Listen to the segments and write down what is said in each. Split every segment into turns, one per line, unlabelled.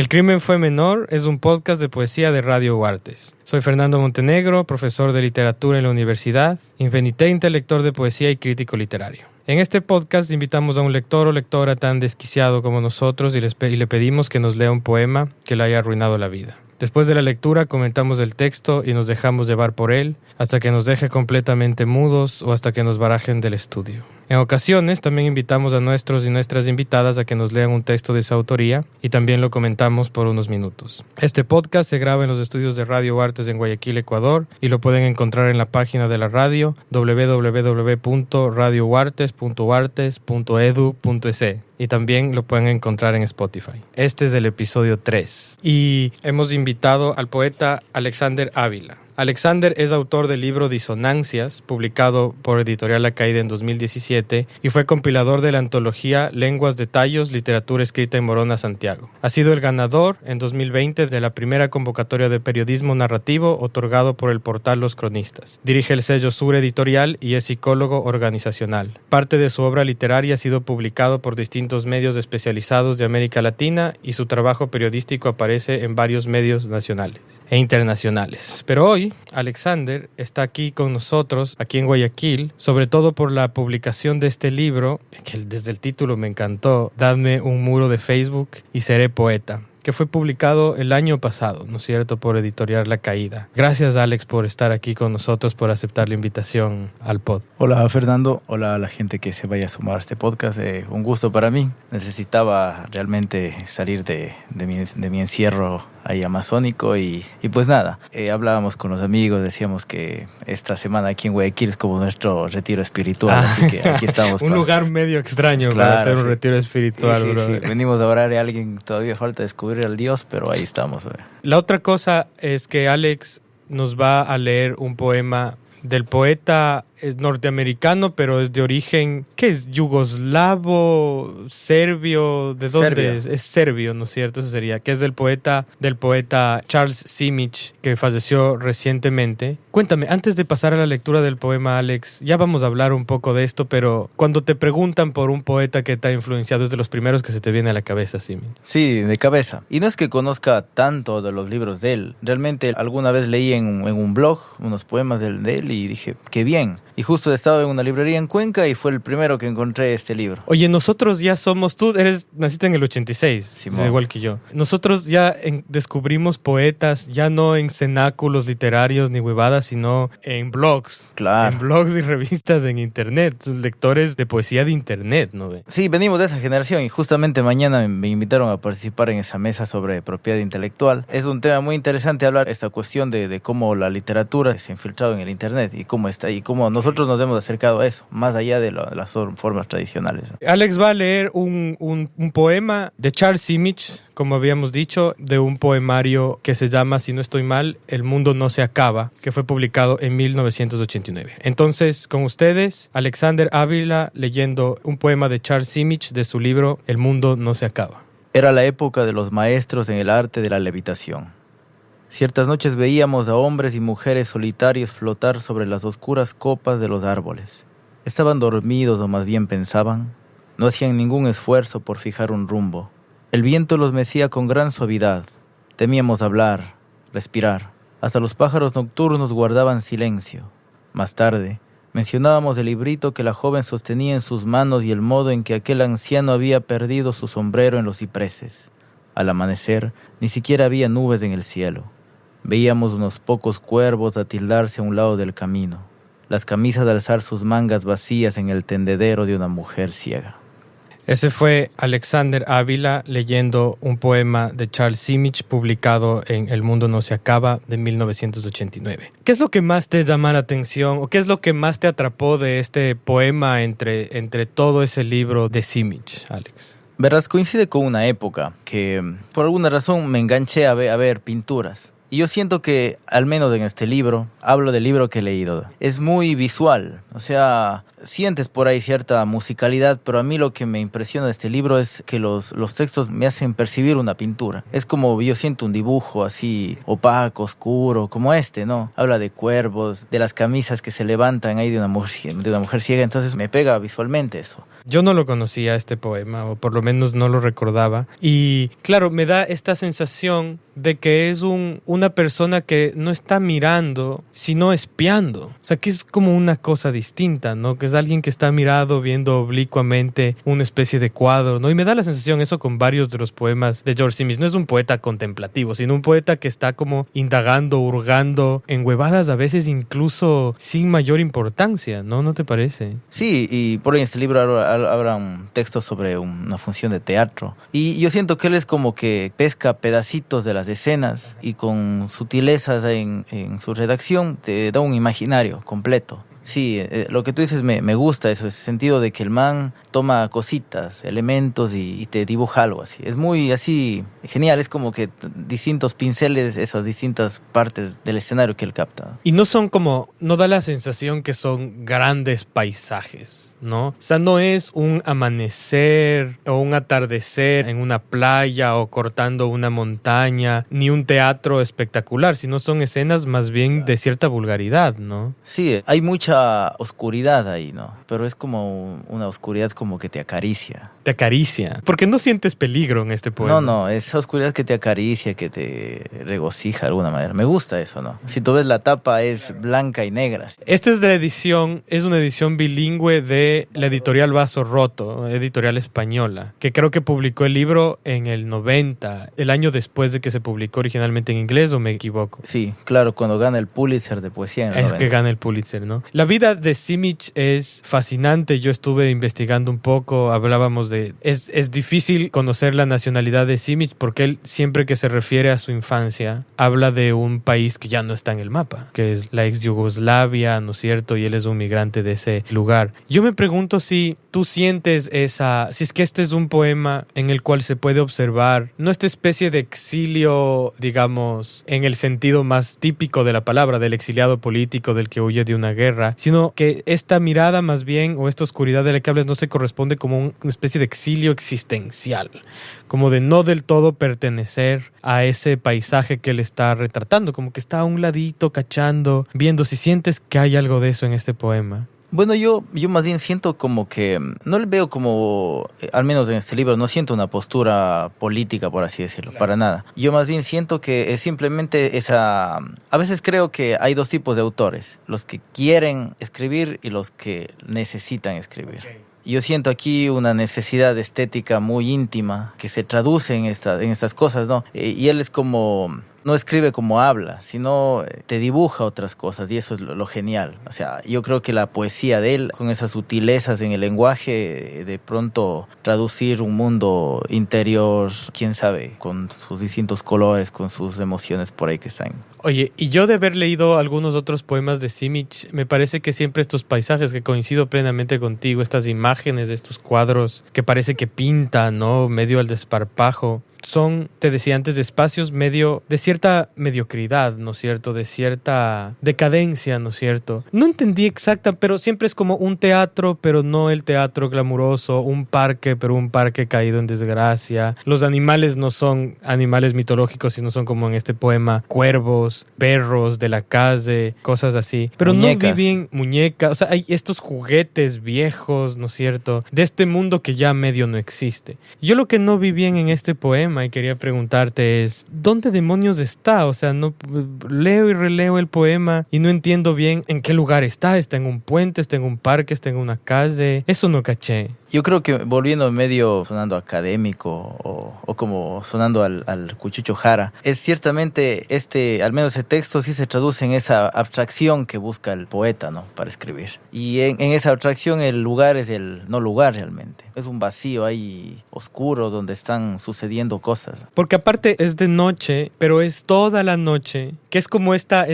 El crimen fue menor es un podcast de poesía de Radio Huartes. Soy Fernando Montenegro, profesor de literatura en la universidad, infinitente lector de poesía y crítico literario. En este podcast invitamos a un lector o lectora tan desquiciado como nosotros y le pedimos que nos lea un poema que le haya arruinado la vida. Después de la lectura comentamos el texto y nos dejamos llevar por él hasta que nos deje completamente mudos o hasta que nos barajen del estudio. En ocasiones también invitamos a nuestros y nuestras invitadas a que nos lean un texto de su autoría y también lo comentamos por unos minutos. Este podcast se graba en los estudios de Radio Huartes en Guayaquil, Ecuador, y lo pueden encontrar en la página de la radio www.radiohuartes.huartes.edu.es y también lo pueden encontrar en Spotify. Este es el episodio 3 y hemos invitado al poeta Alexander Ávila. Alexander es autor del libro Disonancias, publicado por Editorial La Caída en 2017, y fue compilador de la antología Lenguas de Tallos, literatura escrita en Morona, Santiago. Ha sido el ganador en 2020 de la primera convocatoria de periodismo narrativo otorgado por el portal Los Cronistas. Dirige el sello Sur Editorial y es psicólogo organizacional. Parte de su obra literaria ha sido publicado por distintos medios especializados de América Latina y su trabajo periodístico aparece en varios medios nacionales e internacionales. Pero hoy, Alexander está aquí con nosotros, aquí en Guayaquil, sobre todo por la publicación de este libro, que desde el título me encantó, Dadme un muro de Facebook y seré poeta, que fue publicado el año pasado, ¿no es cierto?, por Editorial La Caída. Gracias, Alex, por estar aquí con nosotros, por aceptar la invitación al pod.
Hola, Fernando. Hola a la gente que se vaya a sumar a este podcast. Un gusto para mí. Necesitaba realmente salir de mi encierro ahí amazónico y pues nada, hablábamos con los amigos, decíamos que esta semana aquí en Guayaquil es como nuestro retiro espiritual, así que aquí estamos.
Un lugar medio extraño, claro, para hacer un retiro espiritual,
sí,
bro.
Sí. Venimos a orar a alguien, todavía falta descubrir al Dios, pero ahí estamos.
La otra cosa es que Alex nos va a leer un poema del poeta, es norteamericano, pero es de origen, ¿qué es? ¿Yugoslavo? ¿Serbio? ¿De dónde
Serbia.
es serbio, ¿no es cierto? Eso sería, que es del poeta Charles Simic, que falleció recientemente. Cuéntame, antes de pasar a la lectura del poema, Alex, ya vamos a hablar un poco de esto, pero cuando te preguntan por un poeta que te ha influenciado, es de los primeros que se te viene a la cabeza, Simic.
Sí, de cabeza. Y no es que conozca tanto de los libros de él. Realmente alguna vez leí en un blog unos poemas de él y dije, qué bien. Y justo estaba en una librería en Cuenca y fue el primero que encontré este libro.
Oye, nosotros ya somos... Tú naciste en el 86, es igual que yo. Nosotros ya descubrimos poetas, ya no en cenáculos literarios ni huevadas, sino en blogs.
Claro.
En blogs y revistas en internet. Lectores de poesía de internet, ¿no ve?
Sí, venimos de esa generación y justamente mañana me invitaron a participar en esa mesa sobre propiedad intelectual. Es un tema muy interesante hablar esta cuestión de cómo la literatura se ha infiltrado en el internet y cómo está y cómo nosotros nos hemos acercado a eso, más allá de las formas tradicionales.
Alex va a leer un poema de Charles Simic, como habíamos dicho, de un poemario que se llama, si no estoy mal, El mundo no se acaba, que fue publicado en 1989. Entonces, con ustedes, Alexander Ávila leyendo un poema de Charles Simic de su libro El mundo no se acaba.
Era la época de los maestros en el arte de la levitación. Ciertas noches veíamos a hombres y mujeres solitarios flotar sobre las oscuras copas de los árboles. Estaban dormidos o más bien pensaban. No hacían ningún esfuerzo por fijar un rumbo. El viento los mecía con gran suavidad. Temíamos hablar, respirar. Hasta los pájaros nocturnos guardaban silencio. Más tarde, mencionábamos el librito que la joven sostenía en sus manos y el modo en que aquel anciano había perdido su sombrero en los cipreses. Al amanecer, ni siquiera había nubes en el cielo. Veíamos unos pocos cuervos atildarse a un lado del camino, las camisas de alzar sus mangas vacías en el tendedero de una mujer ciega.
Ese fue Alexander Ávila leyendo un poema de Charles Simic publicado en El mundo no se acaba de 1989. ¿Qué es lo que más te llama la atención o qué es lo que más te atrapó de este poema entre todo ese libro de Simic, Alex?
Verás, coincide con una época que por alguna razón me enganché a ver pinturas. Y yo siento que, al menos en este libro, hablo del libro que he leído, es muy visual. O sea, sientes por ahí cierta musicalidad, pero a mí lo que me impresiona de este libro es que los textos me hacen percibir una pintura. Es como yo siento un dibujo así opaco, oscuro, como este, ¿no? Habla de cuervos, de las camisas que se levantan ahí de una mujer ciega, entonces me pega visualmente eso.
Yo no lo conocía este poema, o por lo menos no lo recordaba. Y claro, me da esta sensación de que es una persona que no está mirando, sino espiando. O sea, que es como una cosa distinta, ¿no? Que es alguien que está viendo oblicuamente una especie de cuadro, ¿no? Y me da la sensación eso con varios de los poemas de George Simmons. No es un poeta contemplativo, sino un poeta que está como indagando, hurgando en huevadas a veces incluso sin mayor importancia, ¿no? ¿No te parece?
Sí, y por ahí en este libro habrá un texto sobre una función de teatro. Y yo siento que él es como que pesca pedacitos de las escenas y con sutilezas en su redacción te da un imaginario completo. Sí, lo que tú dices me gusta eso, ese sentido de que el man toma cositas, elementos y te dibuja algo así. Es muy así genial, es como que distintos pinceles, esas distintas partes del escenario que él capta.
Y no da la sensación que son grandes paisajes, ¿no? O sea, no es un amanecer o un atardecer en una playa o cortando una montaña, ni un teatro espectacular, sino son escenas más bien de cierta vulgaridad, ¿no?
Sí, hay mucha oscuridad ahí, ¿no? Pero es como una oscuridad como que te acaricia.
Te acaricia. Porque no sientes peligro en este poema.
No, esa oscuridad que te acaricia, que te regocija de alguna manera. Me gusta eso, ¿no? Si tú ves la tapa es blanca y negra.
Esta es una edición bilingüe de la editorial Vaso Roto, editorial española, que creo que publicó el libro en el 90, el año después de que se publicó originalmente en inglés, ¿o me equivoco?
Sí, claro, cuando gana el Pulitzer de poesía en el 90.
Que gana el Pulitzer, ¿no? La vida de Simic es fascinante. Yo estuve investigando un poco, hablábamos de... Es difícil conocer la nacionalidad de Simic porque él siempre que se refiere a su infancia habla de un país que ya no está en el mapa, que es la ex Yugoslavia, ¿no es cierto? Y él es un migrante de ese lugar. Yo me pregunto si tú sientes si es que este es un poema en el cual se puede observar no esta especie de exilio, digamos, en el sentido más típico de la palabra, del exiliado político, del que huye de una guerra, sino que esta mirada más bien, o esta oscuridad de la que hablas, no se corresponde como una especie de exilio existencial, como de no del todo pertenecer a ese paisaje que él está retratando, como que está a un ladito cachando, viendo si sientes que hay algo de eso en este poema.
Bueno, yo más bien siento como que, no le veo como, al menos en este libro, no siento una postura política, por así decirlo, claro. Para nada. Yo más bien siento que es simplemente a veces creo que hay dos tipos de autores, los que quieren escribir y los que necesitan escribir. Okay. Yo siento aquí una necesidad estética muy íntima que se traduce en estas cosas, ¿no? Y él es como... no escribe como habla, sino te dibuja otras cosas, y eso es lo genial. O sea, yo creo que la poesía de él, con esas sutilezas en el lenguaje, de pronto traducir un mundo interior, quién sabe, con sus distintos colores, con sus emociones por ahí que están.
Oye, y yo de haber leído algunos otros poemas de Simic, me parece que siempre estos paisajes, que coincido plenamente contigo, estas imágenes, estos cuadros que parece que pintan, ¿no? Medio al desparpajo, son, te decía antes, de espacios medio de cierta mediocridad, ¿no es cierto? De cierta decadencia, ¿no es cierto? No entendí exacta, pero siempre es como un teatro, pero no el teatro glamuroso, un parque, pero un parque caído en desgracia. Los animales no son animales mitológicos, sino son como en este poema, cuervos, perros de la calle, cosas así. Pero muñecas. No vi bien muñecas, o sea, hay estos juguetes viejos, ¿no es cierto? De este mundo que ya medio no existe. Yo lo que no vi bien en este poema y quería preguntarte es, ¿dónde demonios está? O sea, no leo y releo el poema y no entiendo bien en qué lugar está. ¿Está en un puente? ¿Está en un parque? ¿Está en una calle? Eso no caché.
Yo creo que volviendo medio sonando académico o como sonando al Cuchucho Jara, es ciertamente al menos ese texto sí se traduce en esa abstracción que busca el poeta, ¿no? Para escribir. Y en esa abstracción el lugar es el no lugar realmente. Es un vacío ahí oscuro donde están sucediendo cosas.
Porque aparte es de noche, pero es toda la noche, que es como esta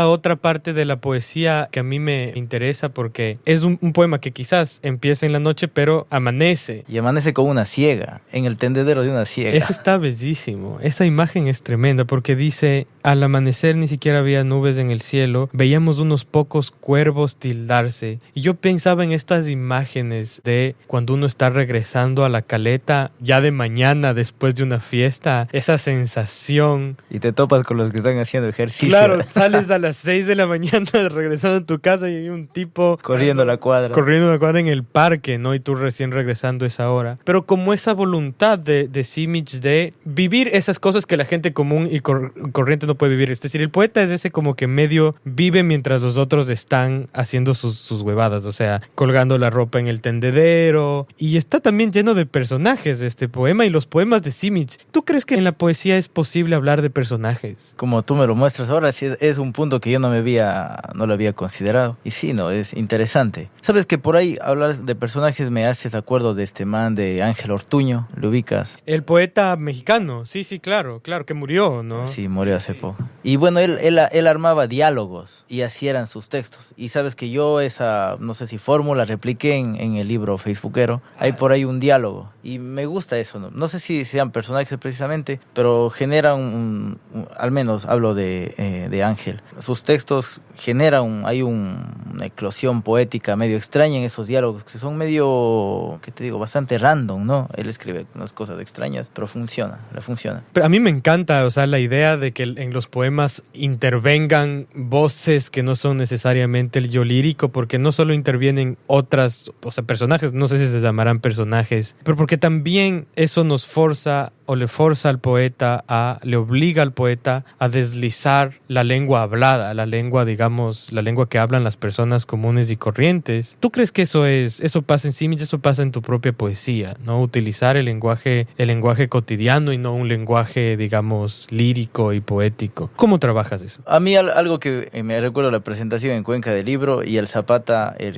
otra parte de la poesía que a mí me interesa, porque es un poema que quizás empieza en la noche, pero amanece.
Y amanece con una ciega, en el tendedero de una ciega.
Eso está bellísimo. Esa imagen es tremenda porque dice, al amanecer ni siquiera había nubes en el cielo, veíamos unos pocos cuervos tildarse. Y yo pensaba en estas imágenes de cuando uno está regresando a la caleta ya de mañana después de una fiesta, esa sensación.
Y te topas con los que están haciendo ejercicio.
Claro, sales a las 6 de la mañana regresando a tu casa y hay un tipo
corriendo la cuadra
en el parque, ¿no? Y tú recién regresando a esa hora, pero como esa voluntad de Simic de vivir esas cosas que la gente común y corriente no puede vivir. Es decir, el poeta es ese como que medio vive mientras los otros están haciendo sus huevadas, o sea, colgando la ropa en el tendedero, y está también lleno de personajes este poema y los poemas de Simic. ¿Tú crees que en la poesía es posible hablar de personajes?
Como tú me lo muestras ahora, sí es un punto que yo no lo había considerado. Y sí, no, es interesante. Sabes que por ahí hablar de personajes me haces acuerdo de este man de Ángel Ortuño, ¿lo ubicas?
El poeta mexicano, sí, claro, que murió, ¿no?
Sí, murió hace poco. Y bueno, él armaba diálogos y así eran sus textos. Y sabes que yo esa, no sé si fórmula, repliqué en el libro facebookero. Hay por ahí un diálogo y me gusta eso, ¿no? No sé si sean personajes precisamente, pero generan al menos hablo de Ángel. Sus textos generan, hay una eclosión poética medio extraña en esos diálogos que son medio, ¿qué te digo? Bastante random, ¿no? Él escribe unas cosas extrañas, pero le funciona.
Pero a mí me encanta, o sea, la idea de que en los poemas intervengan voces que no son necesariamente el yo lírico, porque no solo intervienen otras, o sea, personajes, no sé si se llamarán personajes, pero porque también eso nos forza o le forza al poeta le obliga al poeta a deslizar la lengua hablada, la lengua, digamos, la lengua que hablan las personas comunes y corrientes. ¿Tú crees que eso pasa en Simic, eso pasa en tu propia poesía, ¿no? Utilizar el lenguaje cotidiano y no un lenguaje, digamos, lírico y poético. ¿Cómo trabajas eso?
A mí algo que me recuerdo la presentación en Cuenca del libro y el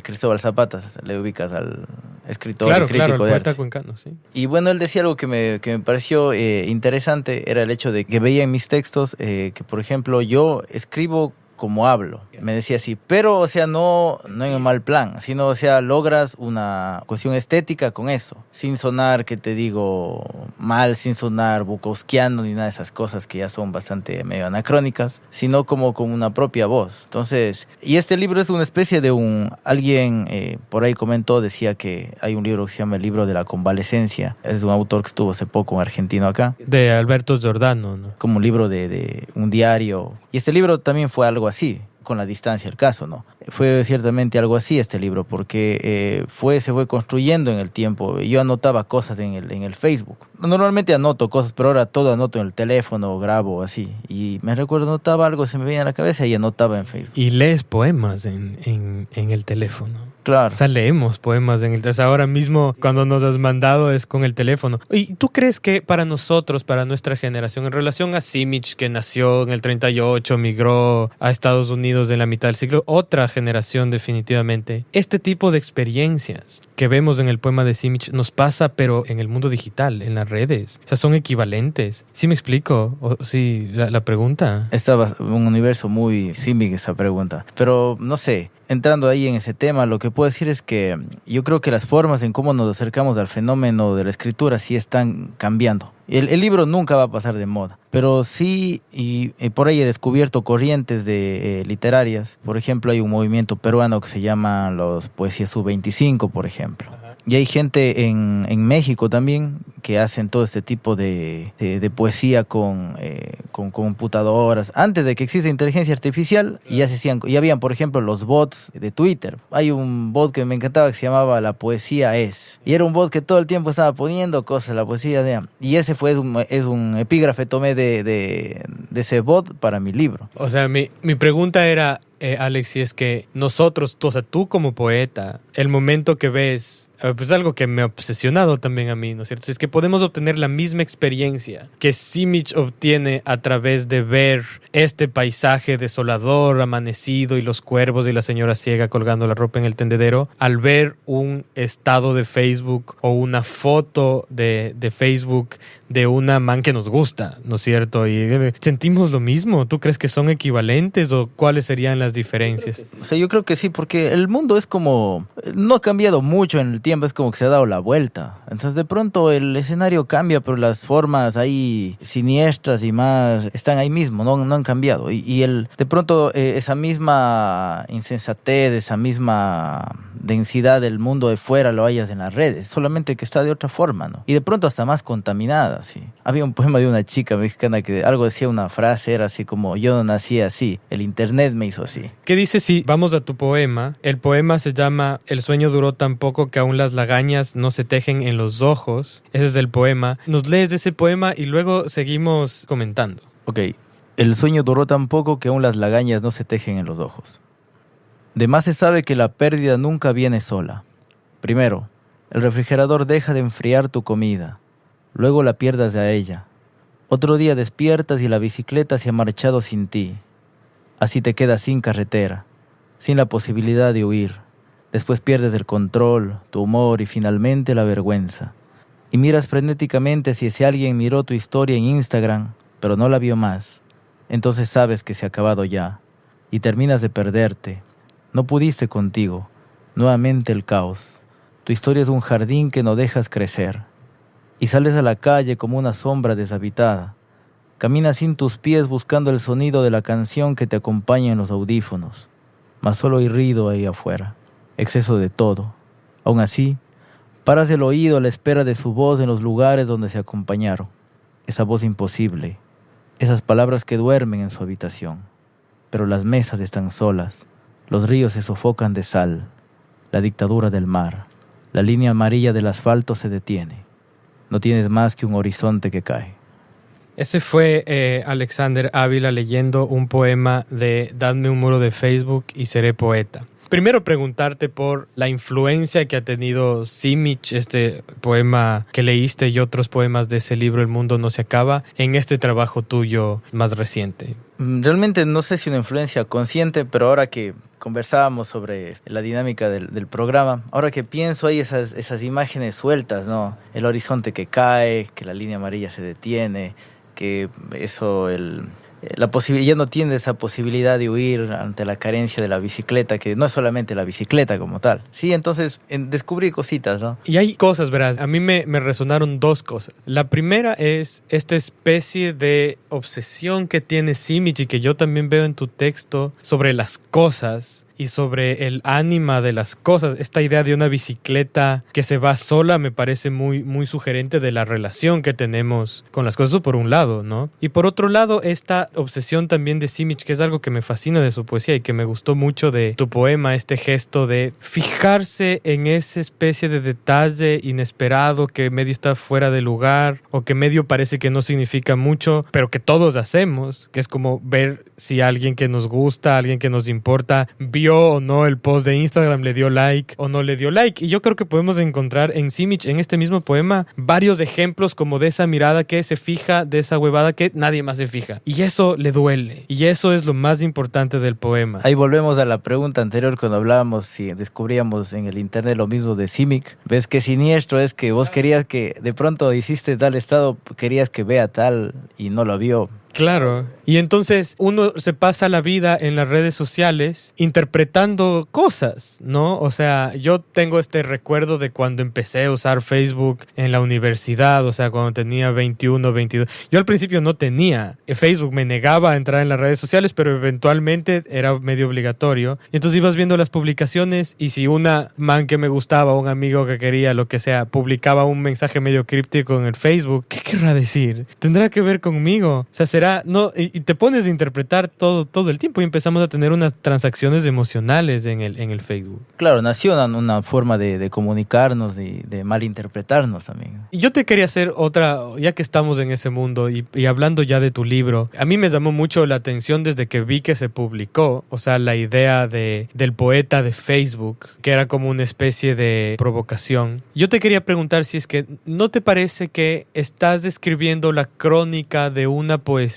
Cristóbal Zapata, le ubicas al escritor y crítico
el
de
poeta
arte.
cuencano, sí.
Y bueno, él decía algo que me pareció interesante, era el hecho de que veía en mis textos que, por ejemplo, yo escribo como hablo. Me decía así, pero, o sea, no en un mal plan, sino, o sea, logras una cuestión estética con eso, sin sonar, que te digo, mal, sin sonar bukowskiano ni nada de esas cosas que ya son bastante medio anacrónicas, sino como con una propia voz. Entonces, y este libro es una especie de alguien por ahí comentó, decía que hay un libro que se llama El libro de la convalecencia, es de un autor que estuvo hace poco, un argentino acá.
De Alberto Giordano, ¿no?
Como un libro de un diario. Y este libro también fue algo así, con la distancia el caso, ¿no? Fue ciertamente algo así este libro, porque se fue construyendo en el tiempo. Yo anotaba cosas en el Facebook. Normalmente anoto cosas, pero ahora todo anoto en el teléfono, grabo así. Y me recuerdo, anotaba algo, se me venía a la cabeza y anotaba en Facebook.
Y lees poemas en el teléfono.
Claro.
O sea, leemos poemas en el teléfono. O sea, ahora mismo, cuando nos has mandado, es con el teléfono. ¿Y tú crees que para nosotros, para nuestra generación, en relación a Simic, que nació en el 38, migró a Estados Unidos en la mitad del siglo, otra generación definitivamente, este tipo de experiencias que vemos en el poema de Simic nos pasa, pero en el mundo digital, en las redes? O sea, son equivalentes. ¿Sí me explico? Sí, la pregunta.
Estaba un universo muy Simic esa pregunta. Pero, no sé, entrando ahí en ese tema, lo que puedo decir es que yo creo que las formas en cómo nos acercamos al fenómeno de la escritura sí están cambiando. El libro nunca va a pasar de moda, pero sí, y por ahí he descubierto corrientes literarias. Por ejemplo, hay un movimiento peruano que se llama los Poesía Sub-25, por ejemplo. Ajá. Y hay gente en México también que hacen todo este tipo de poesía con computadoras. Antes de que exista inteligencia artificial, ya habían, por ejemplo, los bots de Twitter. Hay un bot que me encantaba que se llamaba La Poesía Es. Y era un bot que todo el tiempo estaba poniendo cosas, la poesía y ese es un epígrafe, tomé de ese bot para mi libro.
O sea, mi pregunta era, Alex, si es que nosotros, o sea, tú como poeta, el momento que ves, pues algo que me ha obsesionado también a mí, ¿no es cierto? Si es que podemos obtener la misma experiencia que Simic obtiene a través de ver este paisaje desolador, amanecido, y los cuervos y la señora ciega colgando la ropa en el tendedero, al ver un estado de Facebook o una foto de Facebook de una man que nos gusta, ¿no es cierto? Y sentimos lo mismo. ¿Tú crees que son equivalentes o cuáles serían las diferencias?
O sea, yo creo que sí, porque el mundo es como, no ha cambiado mucho en el tiempo, es como que se ha dado la vuelta. Entonces de pronto el escenario cambia, pero las formas ahí siniestras y más están ahí mismo, no han cambiado. Y de pronto esa misma insensatez, esa misma densidad del mundo de fuera lo hayas en las redes, solamente que está de otra forma, ¿no? Y de pronto hasta más contaminada, sí. Había un poema de una chica mexicana que algo decía, una frase, era así como: yo no nací así, el internet me hizo así. sí.
¿Qué dice si vamos a tu poema? El poema se llama El sueño duró tan poco que aún las lagañas no se tejen en los ojos. Ese es el poema. Nos lees ese poema y luego seguimos comentando.
Ok. El sueño duró tan poco que aún las lagañas no se tejen en los ojos. De más se sabe que la pérdida nunca viene sola. Primero, el refrigerador deja de enfriar tu comida. Luego la pierdas a ella. Otro día despiertas y la bicicleta se ha marchado sin ti. Así te quedas sin carretera, sin la posibilidad de huir. Después pierdes el control, tu humor y finalmente la vergüenza. Y miras frenéticamente si alguien miró tu historia en Instagram, pero no la vio más. Entonces sabes que se ha acabado ya. Y terminas de perderte. No pudiste contigo. Nuevamente el caos. Tu historia es un jardín que no dejas crecer. Y sales a la calle como una sombra deshabitada. Caminas sin tus pies buscando el sonido de la canción que te acompaña en los audífonos. Mas solo hay ruido ahí afuera. Exceso de todo. Aún así, paras el oído a la espera de su voz en los lugares donde se acompañaron. Esa voz imposible. Esas palabras que duermen en su habitación. Pero las mesas están solas. Los ríos se sofocan de sal. La dictadura del mar. La línea amarilla del asfalto se detiene. No tienes más que un horizonte que cae.
Ese fue Alexander Ávila leyendo un poema de Dadme un muro de Facebook y seré poeta. Primero preguntarte por la influencia que ha tenido Simic, este poema que leíste y otros poemas de ese libro El mundo no se acaba, en este trabajo tuyo más reciente.
Realmente no sé si una influencia consciente, pero ahora que conversábamos sobre la dinámica del programa, ahora que pienso hay esas imágenes sueltas, ¿no? El horizonte que cae, que la línea amarilla se detiene, que eso, ya no tiene esa posibilidad de huir ante la carencia de la bicicleta, que no es solamente la bicicleta como tal. Sí, entonces descubrí cositas, ¿no?
Y hay cosas, verás, a mí me resonaron dos cosas. La primera es esta especie de obsesión que tiene Simic y que yo también veo en tu texto sobre las cosas y sobre el ánima de las cosas. Esta idea de una bicicleta que se va sola me parece muy, muy sugerente de la relación que tenemos con las cosas, por un lado, ¿no? Y por otro lado, esta obsesión también de Simic, que es algo que me fascina de su poesía y que me gustó mucho de tu poema, este gesto de fijarse en esa especie de detalle inesperado que medio está fuera de lugar o que medio parece que no significa mucho, pero que todos hacemos, que es como ver si alguien que nos gusta, alguien que nos importa, vio o no el post de Instagram, le dio like o no le dio like. Y yo creo que podemos encontrar en Simic, en este mismo poema, varios ejemplos como de esa mirada que se fija, de esa huevada que nadie más se fija. Y eso le duele. Y eso es lo más importante del poema.
Ahí volvemos a la pregunta anterior cuando hablábamos si descubríamos en el internet lo mismo de Simic. ¿Ves qué siniestro es que vos querías que de pronto hiciste tal estado, querías que vea tal y no lo vio?
Claro. Y entonces uno se pasa la vida en las redes sociales interpretando cosas, ¿no? O sea, yo tengo este recuerdo de cuando empecé a usar Facebook en la universidad, o sea, cuando tenía 21, 22. Yo al principio no tenía Facebook, me negaba a entrar en las redes sociales, pero eventualmente era medio obligatorio. Y entonces ibas viendo las publicaciones y si una man que me gustaba, un amigo que quería, lo que sea, publicaba un mensaje medio críptico en el Facebook, ¿qué querrá decir? ¿Tendrá que ver conmigo? O sea, no, y te pones a interpretar todo el tiempo y empezamos a tener unas transacciones emocionales en el Facebook.
Claro, nació una forma de comunicarnos y de malinterpretarnos también.
Y yo te quería hacer otra, ya que estamos en ese mundo y hablando ya de tu libro, a mí me llamó mucho la atención desde que vi que se publicó, o sea, la idea del poeta de Facebook, que era como una especie de provocación. Yo te quería preguntar si es que ¿no te parece que estás describiendo la crónica de una poesía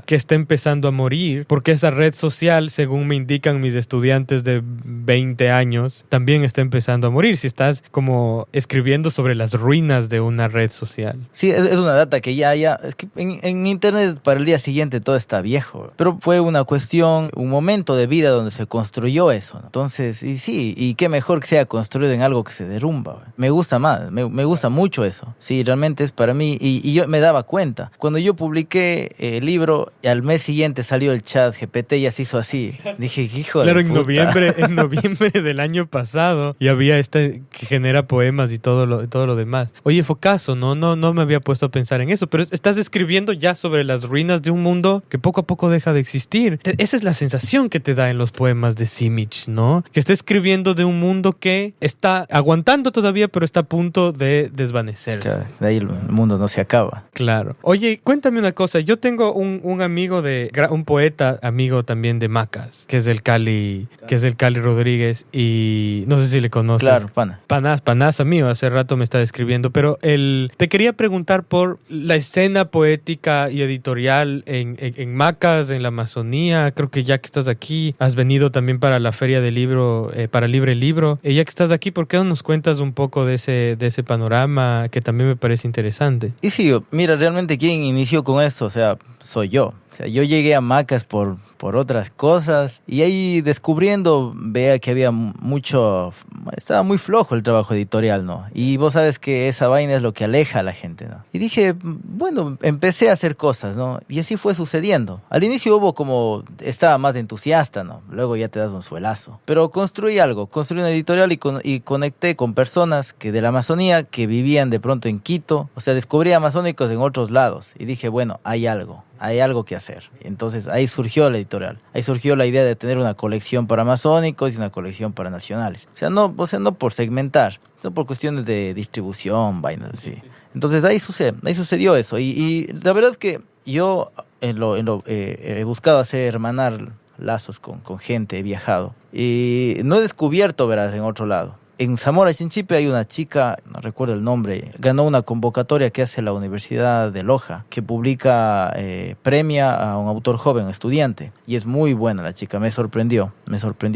que está empezando a morir? Porque esa red social, según me indican mis estudiantes de 20 años, también está empezando a morir. Si estás como escribiendo sobre las ruinas de una red social.
Sí, es una data que ya, es que en internet para el día siguiente todo está viejo. Pero fue una cuestión, un momento de vida donde se construyó eso, ¿no? Entonces, y sí, y qué mejor que sea construido en algo que se derrumba. Me gusta más, me gusta mucho eso. Sí, realmente es para mí, y yo me daba cuenta. Cuando yo publiqué el libro y al mes siguiente salió el chat GPT y ya se hizo así. Dije, hijo
Claro,
de puta.
en noviembre del año pasado y había que genera poemas y todo lo demás. Oye, Focaso, no me había puesto a pensar en eso, pero estás escribiendo ya sobre las ruinas de un mundo que poco a poco deja de existir. Esa es la sensación que te da en los poemas de Simic, ¿no? Que está escribiendo de un mundo que está aguantando todavía, pero está a punto de desvanecerse.
Claro, de ahí el mundo no se acaba.
Claro. Oye, cuéntame una cosa. Yo tengo un amigo un poeta amigo también de Macas, que es el Cali Rodríguez, y no sé si le conoces.
Claro, pana.
Panaza mío, hace rato me está escribiendo, pero te quería preguntar por la escena poética y editorial en Macas, en la Amazonía. Creo que ya que estás aquí, has venido también para la feria del libro, para Libre Libro. Ya que estás aquí, ¿por qué no nos cuentas un poco de ese panorama que también me parece interesante?
Y sí, mira, realmente quien inició con esto, o sea, soy yo. O sea, yo llegué a Macas por otras cosas y ahí descubriendo, vea que estaba muy flojo el trabajo editorial, ¿no? Y vos sabes que esa vaina es lo que aleja a la gente, ¿no? Y dije, bueno, empecé a hacer cosas, ¿no? Y así fue sucediendo. Al inicio estaba más entusiasta, ¿no? Luego ya te das un suelazo. Pero construí una editorial y conecté con personas de la Amazonía que vivían de pronto en Quito. O sea, descubrí amazónicos en otros lados y dije, bueno, hay algo que hacer. Entonces ahí surgió la editorial. Ahí surgió la idea de tener una colección para amazónicos y una colección para nacionales. O sea, no por segmentar, sino por cuestiones de distribución, vainas así. Entonces ahí sucedió eso. Y la verdad es que yo he buscado hermanar lazos con gente, he viajado. Y no he descubierto, verás, en otro lado. En Zamora Chinchipe hay una chica, no recuerdo el nombre, ganó una convocatoria que hace la Universidad de Loja, que premia a un autor joven, estudiante, y es muy buena la chica, me sorprendió,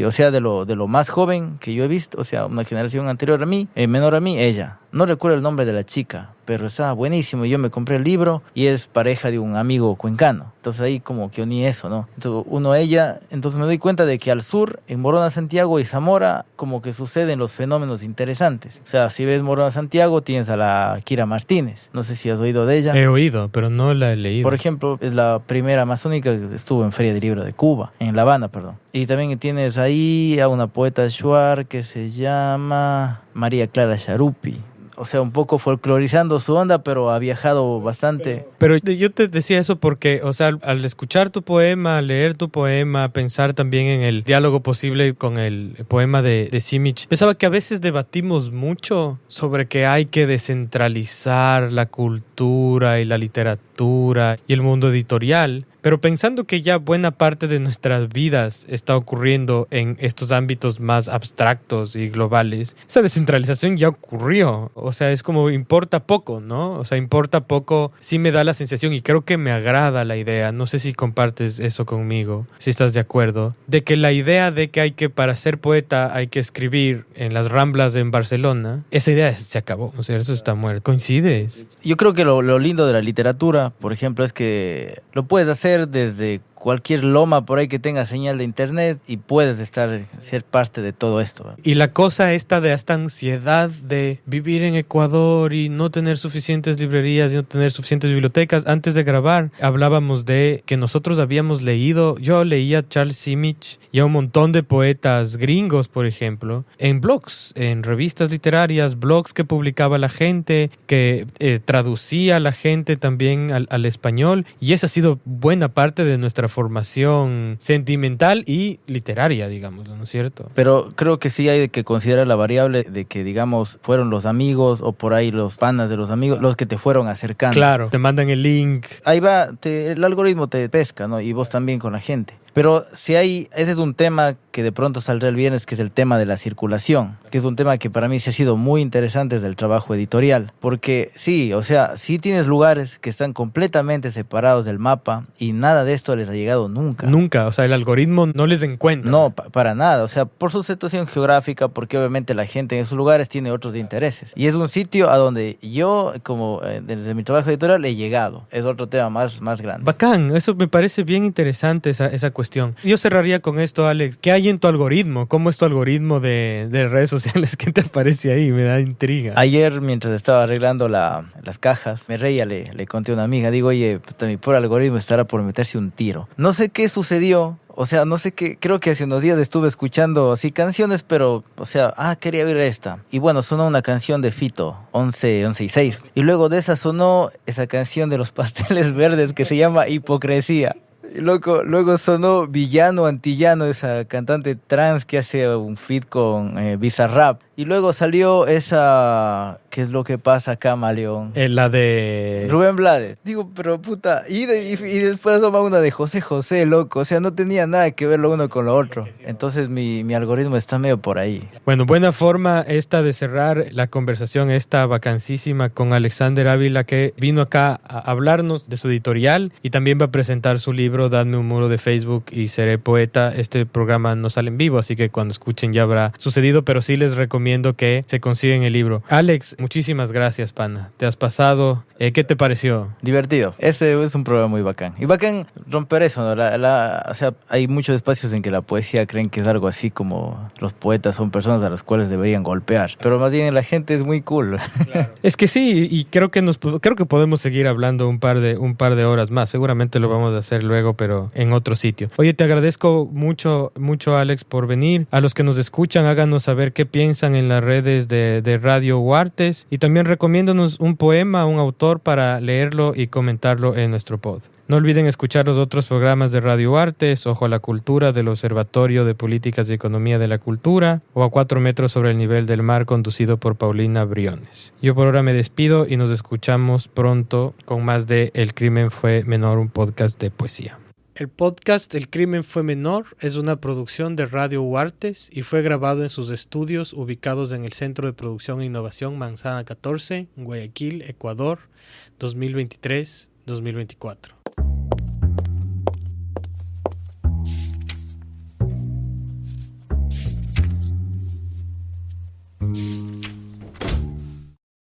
o sea, de lo más joven que yo he visto, o sea, una generación anterior a mí, menor a mí, ella. No recuerdo el nombre de la chica, pero estaba buenísimo. Yo me compré el libro y es pareja de un amigo cuencano. Entonces ahí como que uní eso, ¿no? Entonces me doy cuenta de que al sur, en Morona, Santiago y Zamora, como que suceden los fenómenos interesantes. O sea, si ves Morona, Santiago, tienes a la Kira Martínez. No sé si has oído de ella.
He oído, pero no la he leído.
Por ejemplo, es la primera amazónica que estuvo en Feria del Libro de Cuba, en La Habana, perdón. Y también tienes ahí a una poeta shuar que se llama María Clara Charupi. O sea, un poco folclorizando su onda, pero ha viajado bastante.
Pero yo te decía eso porque, o sea, al escuchar tu poema, leer tu poema, pensar también en el diálogo posible con el poema de Simic, pensaba que a veces debatimos mucho sobre que hay que descentralizar la cultura y la literatura y el mundo editorial. Pero pensando que ya buena parte de nuestras vidas está ocurriendo en estos ámbitos más abstractos y globales, esa descentralización ya ocurrió. O sea, es como importa poco, ¿no? O sea, importa poco, sí me da la sensación y creo que me agrada la idea, no sé si compartes eso conmigo, si estás de acuerdo, de que la idea de que para ser poeta hay que escribir en las Ramblas en Barcelona, esa idea se acabó, o sea, eso está muerto. ¿Coincides?
Yo creo que lo lindo de la literatura, por ejemplo, es que lo puedes hacer desde cualquier loma por ahí que tenga señal de internet y puedes ser parte de todo esto.
Y la cosa esta ansiedad de vivir en Ecuador y no tener suficientes librerías y no tener suficientes bibliotecas. Antes de grabar hablábamos de que nosotros habíamos yo leía a Charles Simic y a un montón de poetas gringos, por ejemplo, en blogs, en revistas literarias, blogs que publicaba la gente, que traducía a la gente también al español, y esa ha sido buena parte de nuestra formación sentimental y literaria, digamos, ¿no es cierto?
Pero creo que sí hay que considerar la variable de que, digamos, fueron los amigos o por ahí los panas de los amigos los que te fueron acercando.
Claro, te mandan el link.
Ahí va, el algoritmo te pesca, ¿no? Y vos también con la gente. Pero ese es un tema que de pronto saldrá el viernes, que es el tema de la circulación, que es un tema que para mí sí ha sido muy interesante desde el trabajo editorial, porque sí, o sea, sí tienes lugares que están completamente separados del mapa y nada de esto les ha llegado nunca.
Nunca, o sea, el algoritmo no les encuentra.
No, para nada, o sea, por su situación geográfica, porque obviamente la gente en esos lugares tiene otros intereses. Y es un sitio a donde yo, como desde mi trabajo editorial, he llegado. Es otro tema más grande.
Bacán, eso me parece bien interesante, esa cuestión cuestión. Yo cerraría con esto, Alex. ¿Qué hay en tu algoritmo? ¿Cómo es tu algoritmo de redes sociales? ¿Qué te aparece ahí? Me da intriga.
Ayer, mientras estaba arreglando las cajas, me reía, le conté a una amiga, digo, oye, puta, mi pobre algoritmo estará por meterse un tiro. No sé qué sucedió. O sea, no sé qué, creo que hace unos días estuve escuchando así canciones, pero, o sea, quería oír esta. Y bueno, sonó una canción de Fito, 11 y 6. Y luego de esa sonó esa canción de los Pasteles Verdes que se llama Hipocresía. Y luego sonó Villano Antillano, esa cantante trans que hace un feat con Bizarrap. Y luego salió esa... ¿Qué es lo que pasa, Camaleón?
La de...
Rubén Blades. Digo, pero puta... Y después toma una de José José, loco. O sea, no tenía nada que ver lo uno con lo otro. Entonces mi algoritmo está medio por ahí.
Bueno, buena forma esta de cerrar la conversación, esta vacancísima con Alexander Ávila, que vino acá a hablarnos de su editorial y también va a presentar su libro Dadme un muro de Facebook y seré poeta. Este programa no sale en vivo, así que cuando escuchen ya habrá sucedido, pero sí les recomiendo que se consiguen el libro. Alex, muchísimas gracias, pana. Te has pasado. ¿Qué te pareció?
Divertido. Este es un programa muy bacán. Y bacán romper eso, ¿no? O sea, hay muchos espacios en que la poesía creen que es algo así como los poetas son personas a las cuales deberían golpear. Pero más bien la gente es muy cool.
Claro. Es que sí, y creo que podemos seguir hablando un par de horas más. Seguramente lo vamos a hacer luego, pero en otro sitio. Oye, te agradezco mucho, Alex, por venir. A los que nos escuchan, háganos saber qué piensan en las redes de Radio Huartes y también recomiéndonos un poema, un autor para leerlo y comentarlo en nuestro pod. No olviden escuchar los otros programas de Radio Artes, Ojo a la Cultura, del Observatorio de Políticas y Economía de la Cultura, o A 4 metros sobre el nivel del mar, conducido por Paulina Briones. Yo por ahora me despido y nos escuchamos pronto con más de El Crimen Fue Menor, un podcast de poesía. El podcast El Crimen Fue Menor es una producción de Radio Huartes y fue grabado en sus estudios ubicados en el Centro de Producción e Innovación Manzana 14, Guayaquil, Ecuador, 2023-2024.